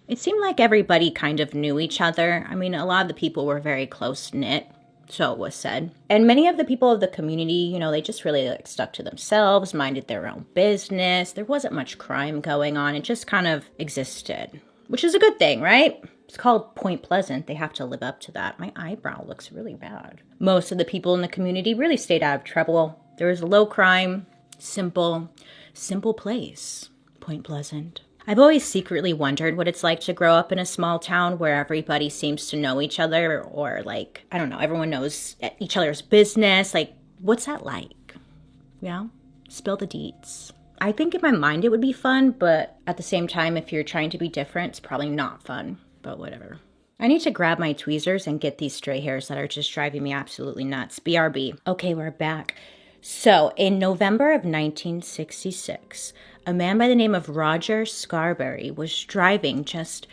It seemed like everybody kind of knew each other. I mean, a lot of the people were very close-knit, so it was said. And many of the people of the community, they just really stuck to themselves, minded their own business. There wasn't much crime going on. It just kind of existed, which is a good thing, right? It's called Point Pleasant. They have to live up to that. My eyebrow looks really bad. Most of the people in the community really stayed out of trouble. There was low crime, simple place. Point Pleasant. I've always secretly wondered what it's like to grow up in a small town where everybody seems to know each other, or I don't know, everyone knows each other's business. What's that like? Spill the deets. I think in my mind it would be fun, but at the same time, if you're trying to be different, it's probably not fun, but whatever. I need to grab my tweezers and get these stray hairs that are just driving me absolutely nuts. BRB. Okay, we're back. So, in November of 1966, a man by the name of Roger Scarberry was driving just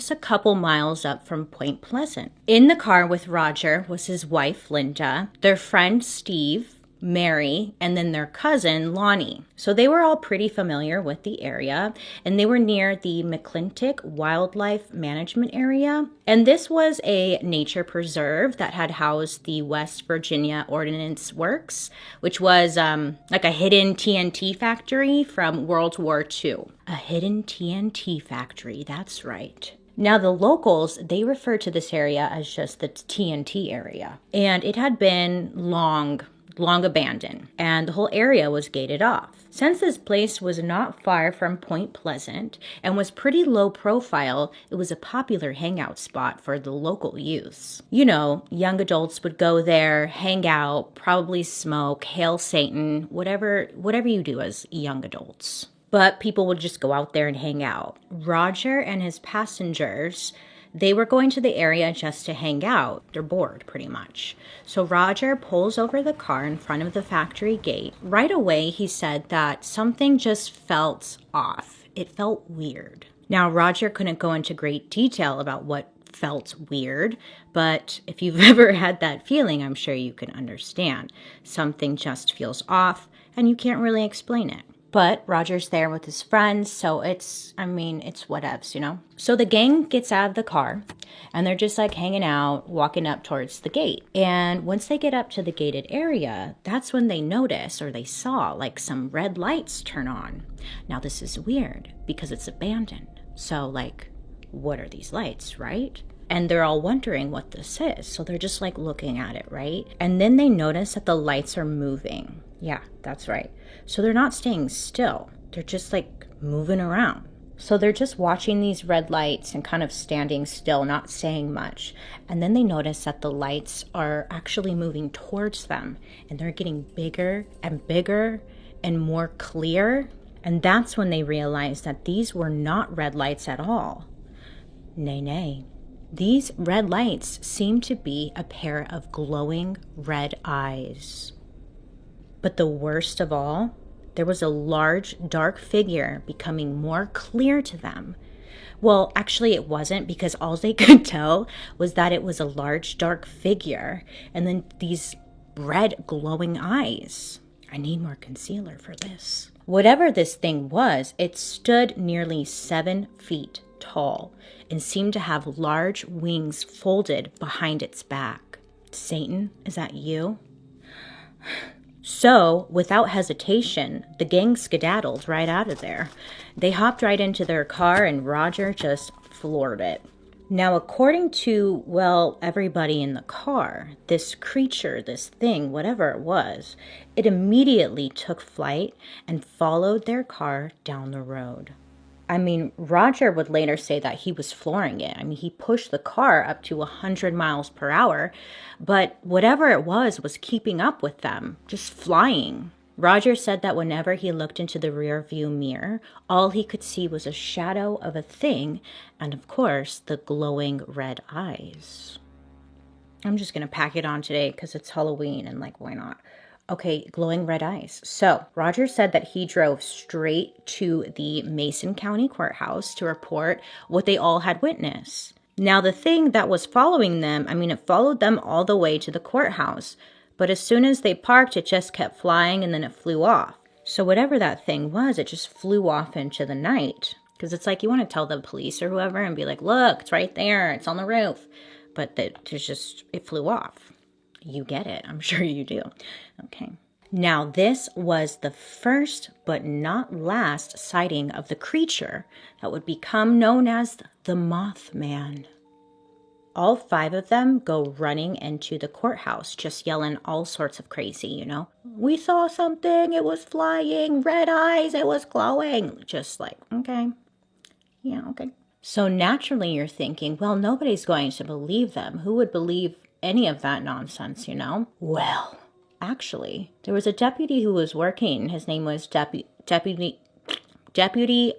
a couple miles up from Point Pleasant. In the car with Roger was his wife, Linda, their friend, Steve, Mary, and then their cousin, Lonnie. So they were all pretty familiar with the area, and they were near the McClintock Wildlife Management Area. And this was a nature preserve that had housed the West Virginia Ordnance Works, which was like a hidden TNT factory from World War II. A hidden TNT factory, that's right. Now, the locals, they refer to this area as just the TNT area. And it had been long abandoned, and the whole area was gated off. Since this place was not far from Point Pleasant and was pretty low profile, it was a popular hangout spot for the local youths. Young adults would go there, hang out, probably smoke, hail Satan, whatever you do as young adults. But people would just go out there and hang out. Roger and his passengers, they were going to the area just to hang out. They're bored, pretty much. So Roger pulls over the car in front of the factory gate. Right away, he said that something just felt off. It felt weird. Now, Roger couldn't go into great detail about what felt weird, but if you've ever had that feeling, I'm sure you can understand. Something just feels off, and you can't really explain it. But Roger's there with his friends, so it's whatevs, So the gang gets out of the car, and they're just hanging out, walking up towards the gate. And once they get up to the gated area, that's when they notice, or they saw, some red lights turn on. Now this is weird, because it's abandoned. So, what are these lights, right? And they're all wondering what this is. So they're just looking at it, right? And then they notice that the lights are moving. Yeah, that's right. So they're not staying still. They're just moving around. So they're just watching these red lights and kind of standing still, not saying much. And then they notice that the lights are actually moving towards them. And they're getting bigger and more clear. And that's when they realize that these were not red lights at all. Nay. These red lights seem to be a pair of glowing red eyes. But the worst of all, there was a large, dark figure becoming more clear to them. Well, actually it wasn't, because all they could tell was that it was a large, dark figure, and then these red, glowing eyes. I need more concealer for this. Whatever this thing was, it stood nearly 7 feet tall and seemed to have large wings folded behind its back. Satan, is that you? So, without hesitation, the gang skedaddled right out of there. They hopped right into their car, and Roger just floored it. Now, according to, everybody in the car, this creature, this thing, whatever it was, it immediately took flight and followed their car down the road. Roger would later say that he was flooring it. He pushed the car up to 100 miles per hour, but whatever it was keeping up with them, just flying. Roger said that whenever he looked into the rear view mirror, all he could see was a shadow of a thing, and of course, the glowing red eyes. I'm just gonna pack it on today because it's Halloween and why not? Okay, glowing red eyes. So Roger said that he drove straight to the Mason County Courthouse to report what they all had witnessed. Now, the thing that was following them, it followed them all the way to the courthouse. But as soon as they parked, it just kept flying and then it flew off. So whatever that thing was, it just flew off into the night. Because it's like you want to tell the police or whoever and be like, look, it's right there. It's on the roof. But it flew off. You get it. I'm sure you do. Okay. Now, this was the first but not last sighting of the creature that would become known as the Mothman. All 5 of them go running into the courthouse, just yelling all sorts of crazy, you know. We saw something, it was flying, red eyes, it was glowing. Just like, okay. Yeah, okay. So naturally you're thinking, well, nobody's going to believe them. Who would believe any of that nonsense, you know? Well, actually, there was a deputy who was working. His name was Deputy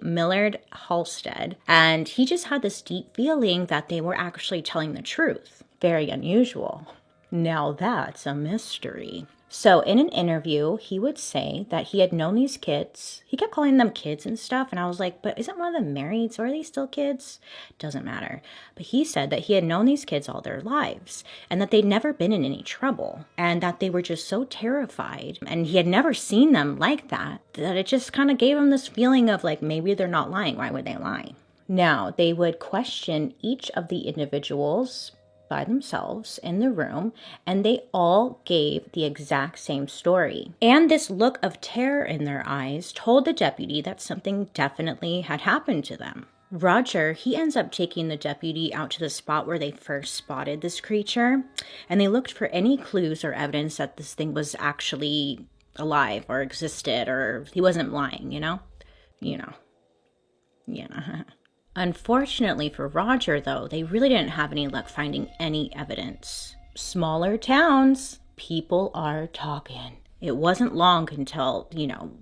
Millard Halstead, and he just had this deep feeling that they were actually telling the truth. Very unusual. Now that's a mystery. So in an interview, he would say that he had known these kids. He kept calling them kids and stuff, and I was like, but isn't one of them married? So are they still kids? Doesn't matter. But he said that he had known these kids all their lives, and that they'd never been in any trouble, and that they were just so terrified, and he had never seen them like that it just kind of gave him this feeling of like, maybe they're not lying. Why would they lie? Now, they would question each of the individuals by themselves in the room, and they all gave the exact same story. And this look of terror in their eyes told the deputy that something definitely had happened to them. Roger, he ends up taking the deputy out to the spot where they first spotted this creature, and they looked for any clues or evidence that this thing was actually alive or existed, or he wasn't lying, you know? Yeah. Unfortunately for Roger, though, they really didn't have any luck finding any evidence. Smaller towns, people are talking. It wasn't long until,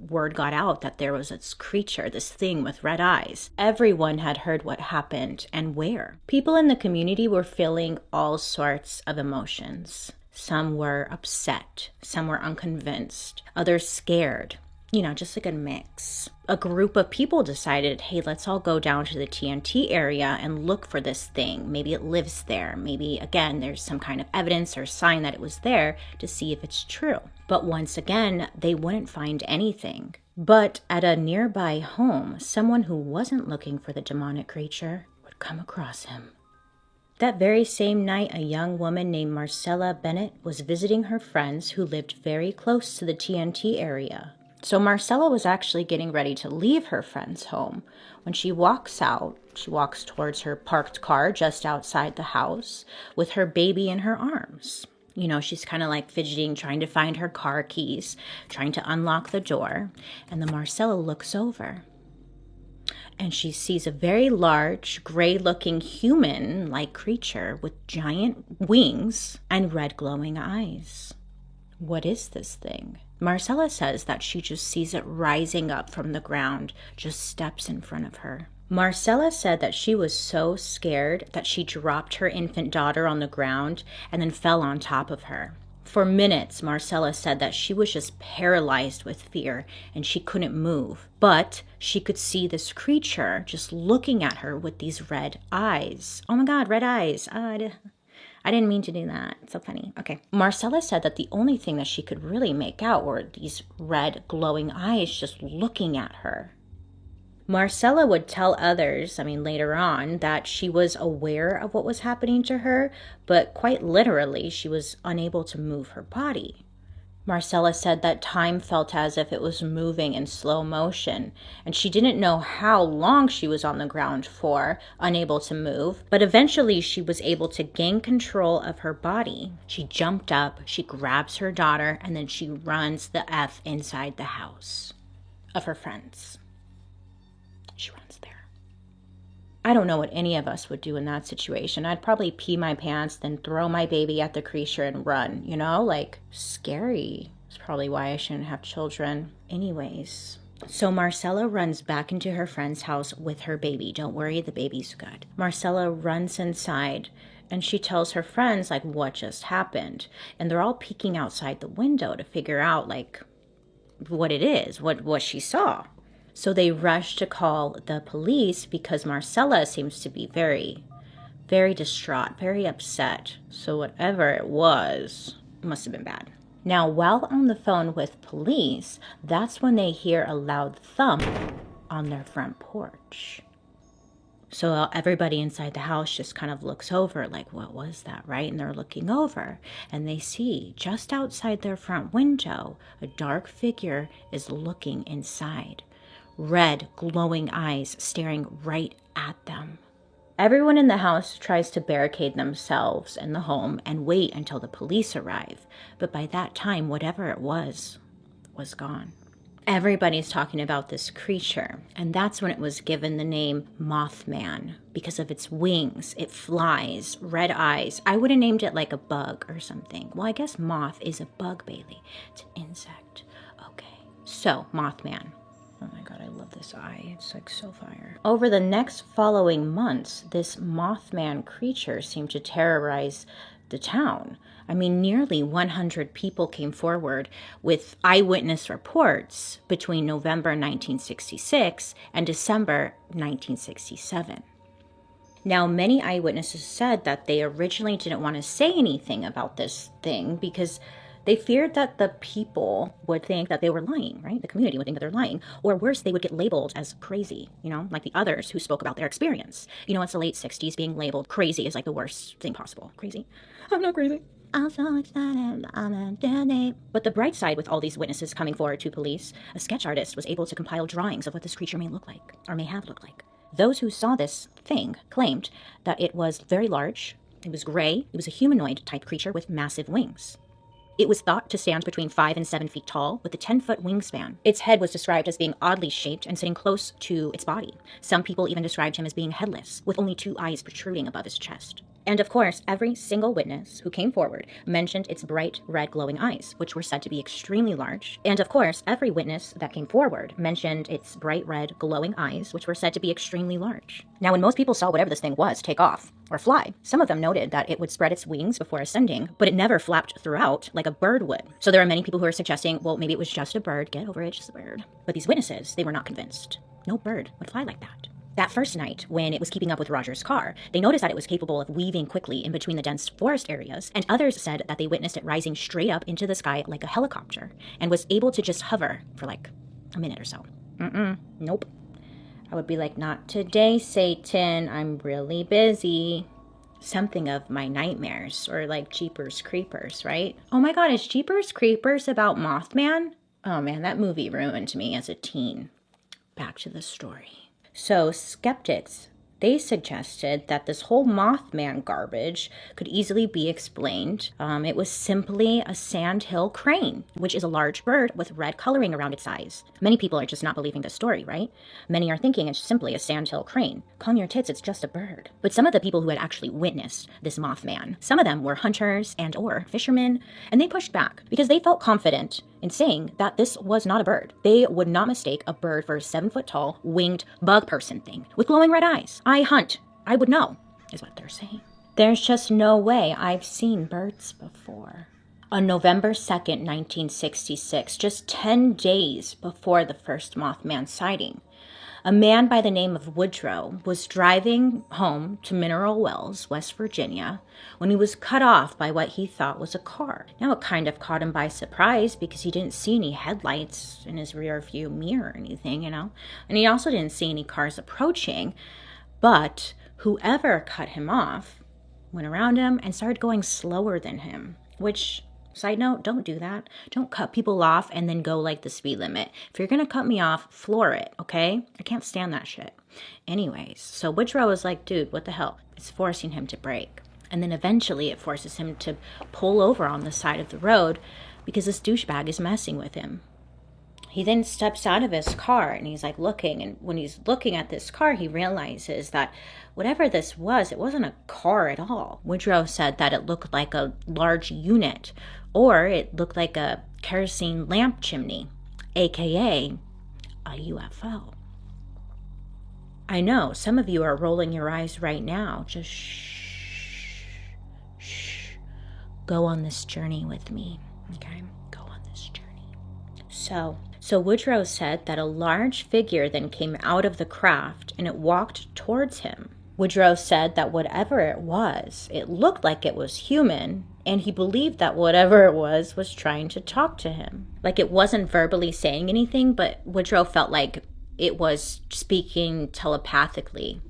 word got out that there was this creature, this thing with red eyes. Everyone had heard what happened and where. People in the community were feeling all sorts of emotions. Some were upset, some were unconvinced, others scared. Just a good mix. A group of people decided, hey, let's all go down to the TNT area and look for this thing. Maybe it lives there. Maybe, again, there's some kind of evidence or sign that it was there to see if it's true. But once again, they wouldn't find anything. But at a nearby home, someone who wasn't looking for the demonic creature would come across him. That very same night, a young woman named Marcela Bennett was visiting her friends who lived very close to the TNT area. So Marcela was actually getting ready to leave her friend's home. When she walks out, she walks towards her parked car just outside the house with her baby in her arms. She's kind of like fidgeting, trying to find her car keys, trying to unlock the door. And then Marcela looks over and she sees a very large, gray-looking human-like creature with giant wings and red glowing eyes. What is this thing? Marcela says that she just sees it rising up from the ground, just steps in front of her. Marcela said that she was so scared that she dropped her infant daughter on the ground and then fell on top of her. For minutes, Marcela said that she was just paralyzed with fear and she couldn't move. But she could see this creature just looking at her with these red eyes. Oh my God, red eyes. I didn't mean to do that. It's so funny. Okay. Marcela said that the only thing that she could really make out were these red glowing eyes just looking at her. Marcela would tell others, later on, that she was aware of what was happening to her, but quite literally, she was unable to move her body. Marcela said that time felt as if it was moving in slow motion, and she didn't know how long she was on the ground for, unable to move, but eventually she was able to gain control of her body. She jumped up, she grabs her daughter, and then she runs the F inside the house of her friends. She runs there. I don't know what any of us would do in that situation. I'd probably pee my pants, then throw my baby at the creature and run, scary. It's probably why I shouldn't have children. Anyways, so Marcela runs back into her friend's house with her baby. Don't worry, the baby's good. Marcela runs inside and she tells her friends, what just happened. And they're all peeking outside the window to figure out, what it is, what she saw. So they rush to call the police because Marcela seems to be very, very distraught, very upset. So whatever it was, must have been bad. Now, while on the phone with police, that's when they hear a loud thump on their front porch. So everybody inside the house just kind of looks over like, what was that, right? And they're looking over and they see just outside their front window, a dark figure is looking inside. Red, glowing eyes staring right at them. Everyone in the house tries to barricade themselves in the home and wait until the police arrive. But by that time, whatever it was gone. Everybody's talking about this creature, and that's when it was given the name Mothman because of its wings. It flies, red eyes. I would have named it like a bug or something. Well, I guess moth is a bug, Bailey. It's an insect. Okay, so Mothman. Oh my God, I love this eye. It's like so fire. Over the next following months, this Mothman creature seemed to terrorize the town. I mean, nearly 100 people came forward with eyewitness reports between November 1966 and December 1967. Now, many eyewitnesses said that they originally didn't want to say anything about this thing because they feared that the people would think that they were lying, right? The community would think that they're lying. Or worse, they would get labeled as crazy, like the others who spoke about their experience. It's the late 60s. Being labeled crazy is like the worst thing possible. Crazy? I'm not crazy. I'm so excited. I'm a daddy. But the bright side with all these witnesses coming forward to police, a sketch artist was able to compile drawings of what this creature may look like, or may have looked like. Those who saw this thing claimed that it was very large, it was gray, it was a humanoid type creature with massive wings. It was thought to stand between 5 and 7 feet tall with a 10-foot wingspan. Its head was described as being oddly shaped and sitting close to its body. Some people even described him as being headless, with only 2 eyes protruding above his chest. And of course, every single witness who came forward mentioned its bright red glowing eyes, which were said to be extremely large. And of course, every witness that came forward mentioned its bright red glowing eyes, which were said to be extremely large. Now, when most people saw whatever this thing was take off or fly, some of them noted that it would spread its wings before ascending, but it never flapped throughout like a bird would. So there are many people who are suggesting, well, maybe it was just a bird. Get over it, just a bird. But these witnesses, they were not convinced. No bird would fly like that. That first night, when it was keeping up with Roger's car, they noticed that it was capable of weaving quickly in between the dense forest areas, and others said that they witnessed it rising straight up into the sky like a helicopter, and was able to just hover for like a minute or so. Nope. I would be like, not today, Satan. I'm really busy. Something of my nightmares, or like Jeepers Creepers, right? Oh my God, is Jeepers Creepers about Mothman? Oh man, that movie ruined me as a teen. Back to the story. So skeptics, they suggested that this whole Mothman garbage could easily be explained. It was simply a sandhill crane, which is a large bird with red coloring around its eyes. Many people are just not believing this story, right? Many are thinking it's simply a sandhill crane. Calm your tits, it's just a bird. But some of the people who had actually witnessed this Mothman, some of them were hunters and or fishermen, and they pushed back because they felt confident in saying that this was not a bird. They would not mistake a bird for a 7-foot-tall, winged bug person thing with glowing red eyes. I hunt. I would know, is what they're saying. There's just no way I've seen birds before. On November 2nd, 1966, just 10 days before the first Mothman sighting, a man by the name of Woodrow was driving home to Mineral Wells, West Virginia, when he was cut off by what he thought was a car. Now, it kind of caught him by surprise because he didn't see any headlights in his rear view mirror or anything, And he also didn't see any cars approaching. But whoever cut him off went around him and started going slower than him, which... Side note, don't do that. Don't cut people off and then go like the speed limit. If you're going to cut me off, floor it, okay? I can't stand that shit. Anyways, so Woodrow was like, dude, what the hell? It's forcing him to brake. And then eventually it forces him to pull over on the side of the road because this douchebag is messing with him. He then steps out of his car and he's like looking. And when he's looking at this car, he realizes that whatever this was, it wasn't a car at all. Woodrow said that it looked like a large unit, or it looked like a kerosene lamp chimney, aka a UFO. I know some of you are rolling your eyes right now. Just shh. Go on this journey with me, okay? Go on this journey. So Woodrow said that a large figure then came out of the craft and it walked towards him. Woodrow said that whatever it was, it looked like it was human, and he believed that whatever it was trying to talk to him. Like it wasn't verbally saying anything, but Woodrow felt like it was speaking telepathically.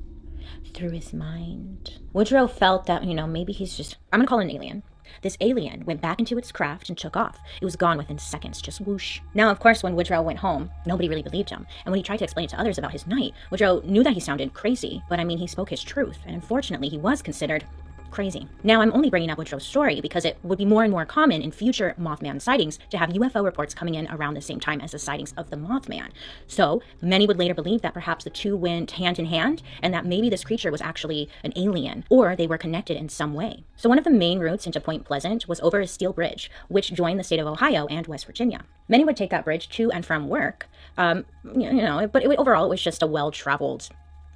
through his mind. Woodrow felt that, maybe he's just, I'm gonna call it an alien. This alien went back into its craft and took off. It was gone within seconds, just whoosh. Now, of course, when Woodrow went home, nobody really believed him. And when he tried to explain it to others about his night, Woodrow knew that he sounded crazy, but he spoke his truth. And unfortunately, he was considered crazy. Now, I'm only bringing up Woodrow's story because it would be more and more common in future Mothman sightings to have UFO reports coming in around the same time as the sightings of the Mothman. So many would later believe that perhaps the two went hand in hand and that maybe this creature was actually an alien or they were connected in some way. So one of the main routes into Point Pleasant was over a steel bridge, which joined the state of Ohio and West Virginia. Many would take that bridge to and from work, but overall it was just a well-traveled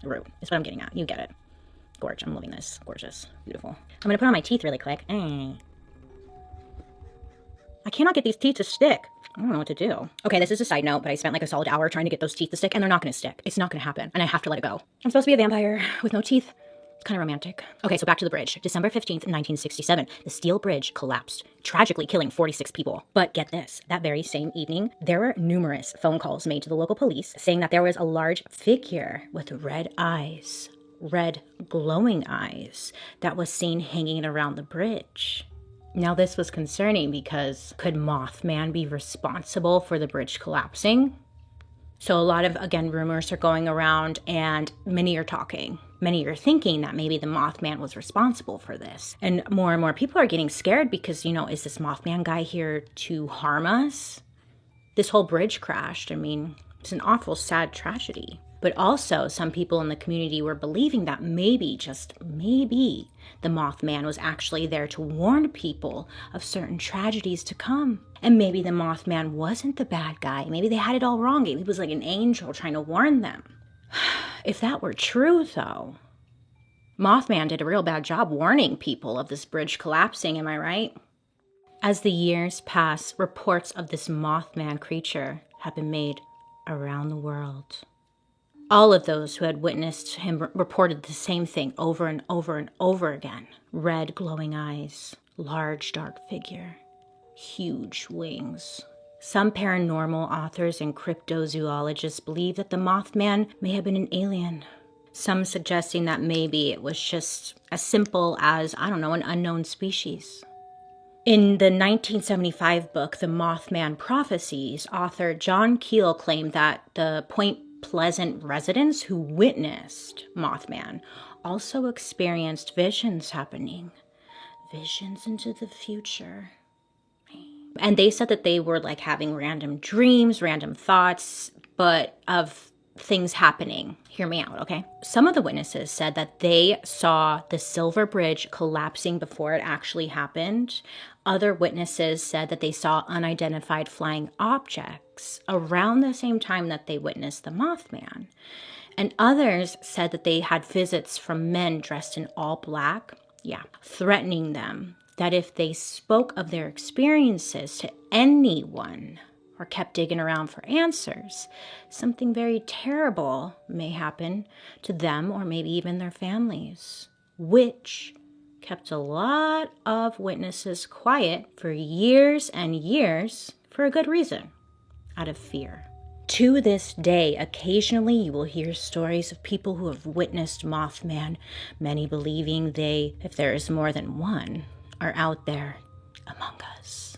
route, is what I'm getting at. You get it. Gorge. I'm loving this. Gorgeous. Beautiful. I'm going to put on my teeth really quick. I cannot get these teeth to stick. I don't know what to do. Okay, this is a side note, but I spent like a solid hour trying to get those teeth to stick, and they're not going to stick. It's not going to happen, and I have to let it go. I'm supposed to be a vampire with no teeth. It's kind of romantic. Okay, so back to the bridge. December 15th, 1967, the steel bridge collapsed, tragically killing 46 people. But get this, that very same evening, there were numerous phone calls made to the local police saying that there was a large figure with red eyes, red glowing eyes, that was seen hanging around the bridge. Now this was concerning because could Mothman be responsible for the bridge collapsing? So a lot of, again, rumors are going around and many are talking. Many are thinking that maybe the Mothman was responsible for this. And more people are getting scared because, is this Mothman guy here to harm us? This whole bridge crashed. It's an awful, sad tragedy. But also, some people in the community were believing that maybe, just maybe, the Mothman was actually there to warn people of certain tragedies to come. And maybe the Mothman wasn't the bad guy. Maybe they had it all wrong. Maybe he was like an angel trying to warn them. If that were true, though, Mothman did a real bad job warning people of this bridge collapsing, am I right? As the years pass, reports of this Mothman creature have been made around the world. All of those who had witnessed him reported the same thing over and over and over again. Red glowing eyes, large dark figure, huge wings. Some paranormal authors and cryptozoologists believe that the Mothman may have been an alien. Some suggesting that maybe it was just as simple as, an unknown species. In the 1975 book, The Mothman Prophecies, author John Keel claimed that the Point Pleasant residents who witnessed Mothman also experienced visions happening. Visions into the future. And they said that they were like having random dreams, random thoughts, but of things happening. Hear me out, okay? Some of the witnesses said that they saw the Silver Bridge collapsing before it actually happened. Other witnesses said that they saw unidentified flying objects around the same time that they witnessed the Mothman. And others said that they had visits from men dressed in all black, threatening them that if they spoke of their experiences to anyone or kept digging around for answers, something very terrible may happen to them or maybe even their families, which kept a lot of witnesses quiet for years and years for a good reason, out of fear. To this day, occasionally you will hear stories of people who have witnessed Mothman, many believing they, if there is more than one, are out there among us.